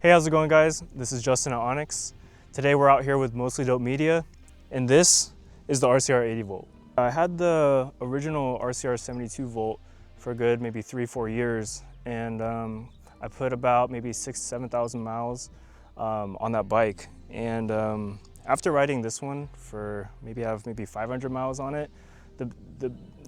Hey, how's it going, guys? This is Justin at ONYX. Today we're out here with Mostly Dope Media, and this is the RCR 80 volt. I had the original RCR 72 volt for a good maybe 3-4 years, and I put about maybe 7,000 miles on that bike. And after riding this one for maybe 500 miles on it,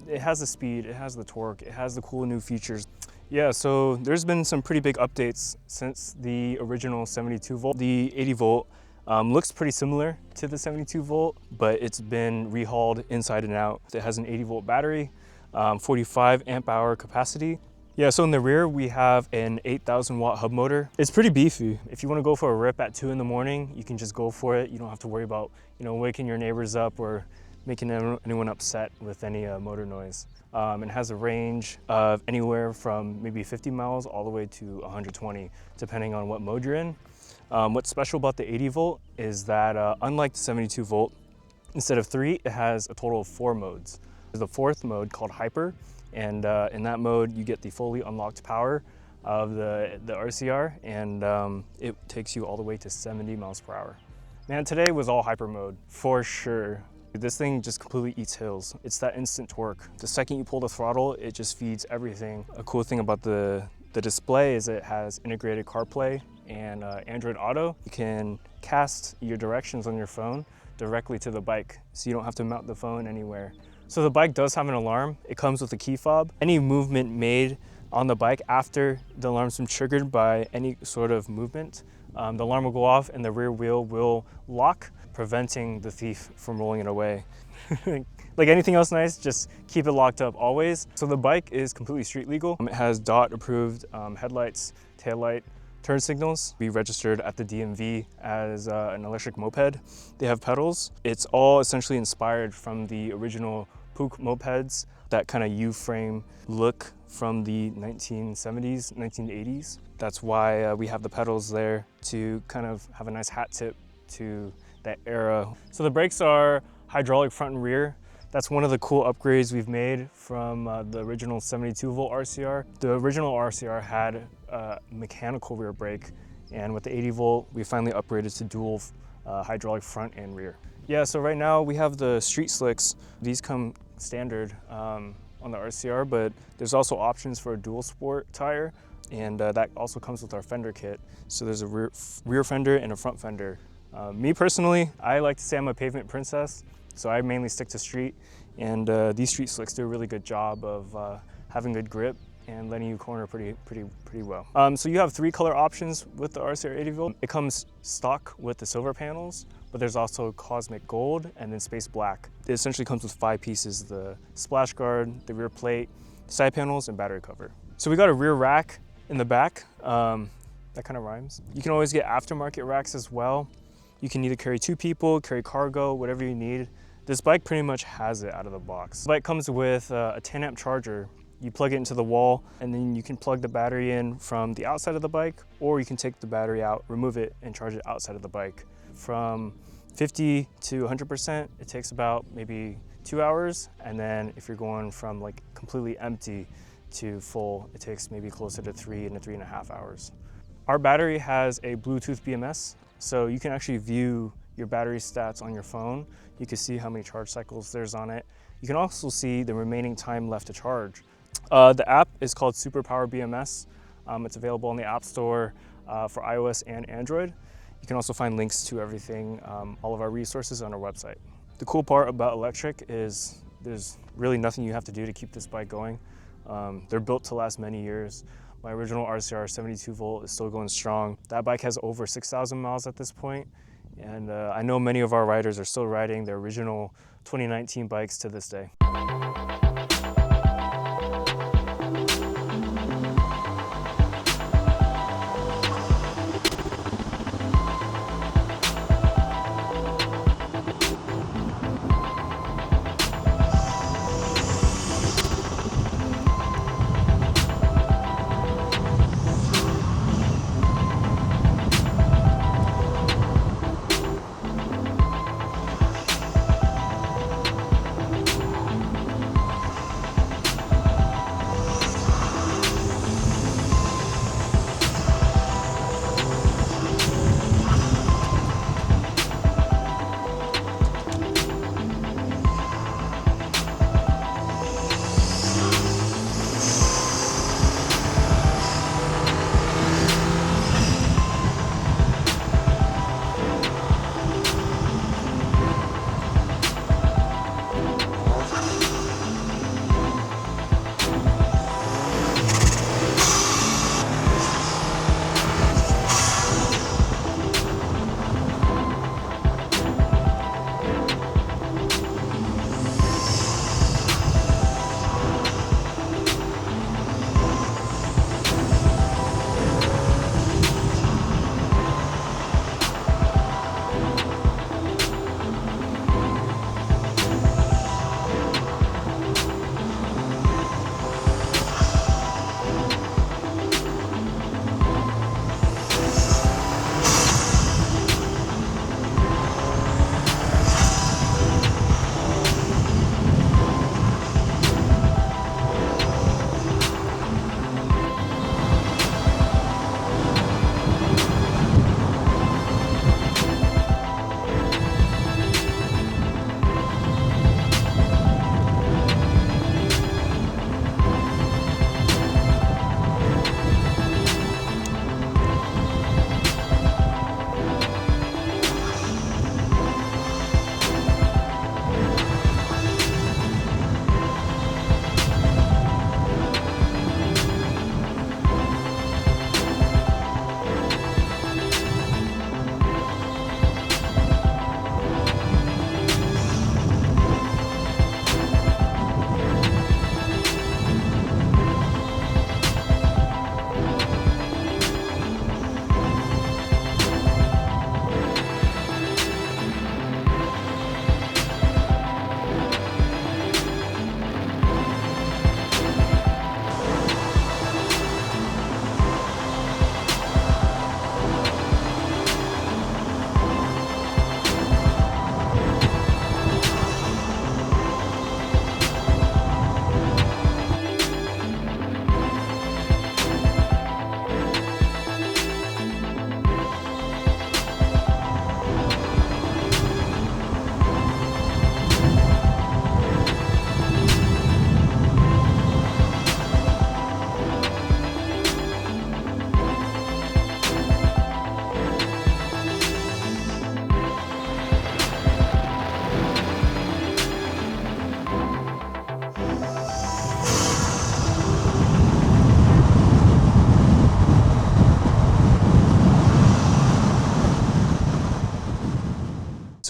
it has the speed, it has the torque, it has the cool new features. Yeah, so there's been some pretty big updates since the original 72 volt. The 80 volt looks pretty similar to the 72 volt, but it's been rehauled inside and out. It has an 80 volt battery, 45 amp hour capacity. Yeah, so in the rear we have an 8,000 watt hub motor. It's pretty beefy. If you want to go for a rip at 2 in the morning, you can just go for it. You don't have to worry about, waking your neighbors up or making anyone upset with any motor noise. It has a range of anywhere from maybe 50 miles all the way to 120, depending on what mode you're in. What's special about the 80 volt is that unlike the 72 volt, instead of 3, it has a total of 4 modes. There's the 4th mode called Hyper, and in that mode you get the fully unlocked power of the RCR, and it takes you all the way to 70 miles per hour. Man, today was all Hyper mode, for sure. This thing just completely eats hills. It's that instant torque. The second you pull the throttle, it just feeds everything. A cool thing about the display is it has integrated CarPlay and Android Auto. You can cast your directions on your phone directly to the bike, so you don't have to mount the phone anywhere. So the bike does have an alarm. It comes with a key fob. Any movement made on the bike after the alarm's been triggered by any sort of movement, the alarm will go off and the rear wheel will lock, preventing the thief from rolling it away. Like anything else nice, just keep it locked up always. So the bike is completely street legal. It has DOT approved headlights, taillight, turn signals. We registered at the DMV as an electric moped. They have pedals. It's all essentially inspired from the original Puch mopeds, that kind of U-frame look from the 1970s, 1980s. That's why we have the pedals there to kind of have a nice hat tip to that era. So the brakes are hydraulic front and rear. That's one of the cool upgrades we've made from the original 72 volt RCR. The original RCR had a mechanical rear brake, and with the 80 volt, we finally upgraded to dual hydraulic front and rear. Yeah, so right now we have the street slicks. These come standard on the RCR, but there's also options for a dual sport tire, and that also comes with our fender kit. So there's a rear fender and a front fender. Me personally, I like to say I'm a pavement princess, so I mainly stick to street, and these street slicks do a really good job of having good grip and letting you corner pretty well. So you have 3 color options with the RCR 80 volt. It comes stock with the silver panels, but there's also cosmic gold and then space black. It essentially comes with 5 pieces: the splash guard, the rear plate, side panels, and battery cover. So we got a rear rack in the back. That kind of rhymes. You can always get aftermarket racks as well. You can either carry 2 people, carry cargo, whatever you need. This bike pretty much has it out of the box. The bike comes with a 10 amp charger. You plug it into the wall, and then you can plug the battery in from the outside of the bike, or you can take the battery out, remove it, and charge it outside of the bike. From 50 to 100%, it takes about maybe 2 hours. And then if you're going from like completely empty to full, it takes maybe closer to 3 to 3.5 hours. Our battery has a Bluetooth BMS, so you can actually view your battery stats on your phone. You can see how many charge cycles there's on it. You can also see the remaining time left to charge. The app is called Superpower BMS. It's available on the App Store for iOS and Android. You can also find links to everything, all of our resources on our website. The cool part about electric is there's really nothing you have to do to keep this bike going. They're built to last many years. My original RCR 72 volt is still going strong. That bike has over 6,000 miles at this point, and I know many of our riders are still riding their original 2019 bikes to this day.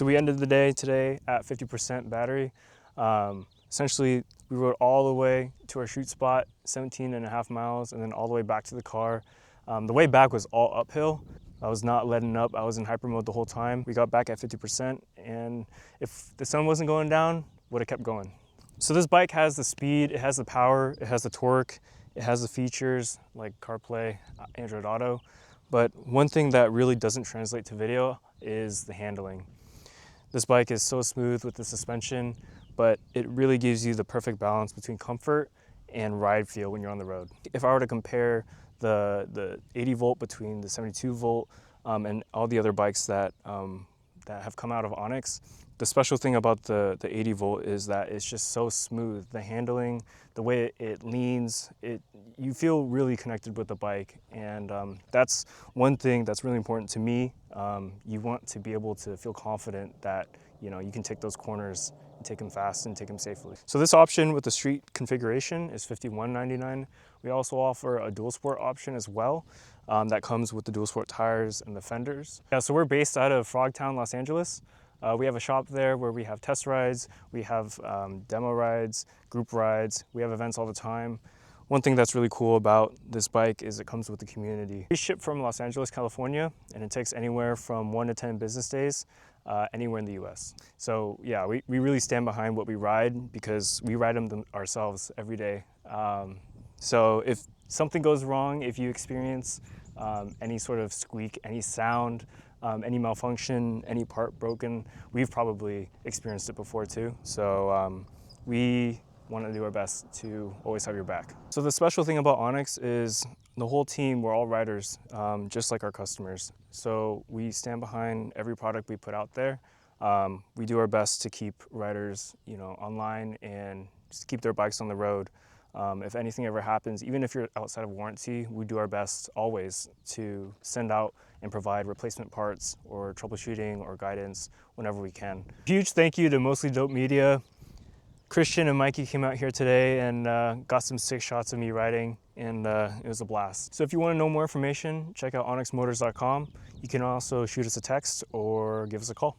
So we ended the day today at 50% battery. Essentially, we rode all the way to our shoot spot, 17.5 miles, and then all the way back to the car. The way back was all uphill. I was not letting up. I was in hyper mode the whole time. We got back at 50%, and if the sun wasn't going down, would have kept going. So this bike has the speed, it has the power, it has the torque, it has the features like CarPlay, Android Auto. But one thing that really doesn't translate to video is the handling. This bike is so smooth with the suspension, but it really gives you the perfect balance between comfort and ride feel when you're on the road. If I were to compare the 80 volt between the 72 volt and all the other bikes that have come out of ONYX, the special thing about the 80 volt is that it's just so smooth. The handling, the way it leans, you feel really connected with the bike, and that's one thing that's really important to me. You want to be able to feel confident that you can take those corners and take them fast and take them safely. So this option with the street configuration is $51.99. We also offer a dual sport option as well that comes with the dual sport tires and the fenders. Yeah, so we're based out of Frogtown, Los Angeles. We have a shop there where we have test rides, we have demo rides, group rides, we have events all the time. One thing that's really cool about this bike is it comes with the community. We ship from Los Angeles, California, and it takes anywhere from 1 to 10 business days anywhere in the US. So yeah, we really stand behind what we ride because we ride them ourselves every day. So if something goes wrong, if you experience any sort of squeak, any sound, any malfunction, any part broken, we've probably experienced it before too. So we want to do our best to always have your back. So the special thing about ONYX is the whole team, we're all riders, just like our customers. So we stand behind every product we put out there. We do our best to keep riders, online and just keep their bikes on the road. If anything ever happens, even if you're outside of warranty, we do our best always to send out and provide replacement parts or troubleshooting or guidance whenever we can. Huge thank you to Mostly Dope Media. Christian and Mikey came out here today and got some sick shots of me riding, and it was a blast. So if you want to know more information, check out onyxmotors.com. You can also shoot us a text or give us a call.